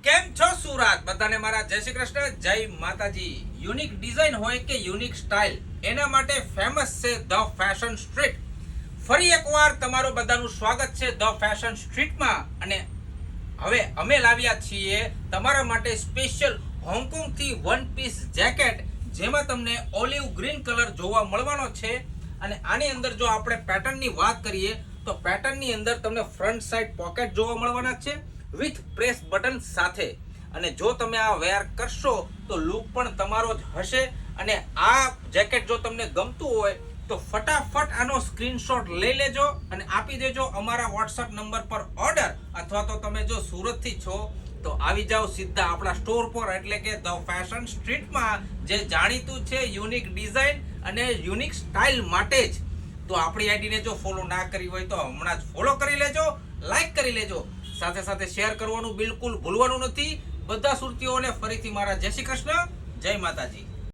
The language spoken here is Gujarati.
કેમ છો સુરત? બધાને મારા જય શ્રી કૃષ્ણ, જય માતાજી. યુનિક ડિઝાઇન હોય કે યુનિક સ્ટાઇલ, એના માટે ફેમસ છે ધ ફેશન સ્ટ્રીટ. ફરી એકવાર તમારું બધાનું સ્વાગત છે ધ ફેશન સ્ટ્રીટમાં. અને હવે અમે લાવ્યા છીએ તમારા માટે સ્પેશિયલ હોંગકોંગથી વન પીસ જેકેટ, જેમાં તમને ઓલિવ ગ્રીન કલર જોવા મળવાનો છે. અને આની અંદર જો આપણે પેટર્નની વાત કરીએ તો પેટર્નની અંદર તમને ફ્રન્ટ સાઈડ પોકેટ જોવા મળવાના છે વિથ પ્રેસ બટન સાથે. અને જો તમે આ વેર કરશો તો લુક પણ તમારો જ હશે. અને આ જેકેટ જો તમને ગમતું હોય તો ફટાફટ આનો સ્ક્રીનશોટ લઈ લેજો અને આપી દેજો અમારા વોટ્સઅપ નંબર પર ઓર્ડર. અથવા તો તમે જો સુરતથી છો તો આવી જાઓ સીધા આપણા સ્ટોર પર, એટલે કે ધ ફેશન સ્ટ્રીટમાં, જે જાણીતું છે યુનિક ડિઝાઇન અને યુનિક સ્ટાઇલ માટે જ. તો આપણી આઈડીને જો ફોલો ના કરી હોય તો હમણાં જ ફોલો કરી લેજો, લાઈક કરી લેજો, સાથે સાથે શેર કરવાનું બિલકુલ ભૂલવાનું નથી. બધા સુરતીઓને ફરીથી મારા જય શ્રી કૃષ્ણ, જય માતાજી.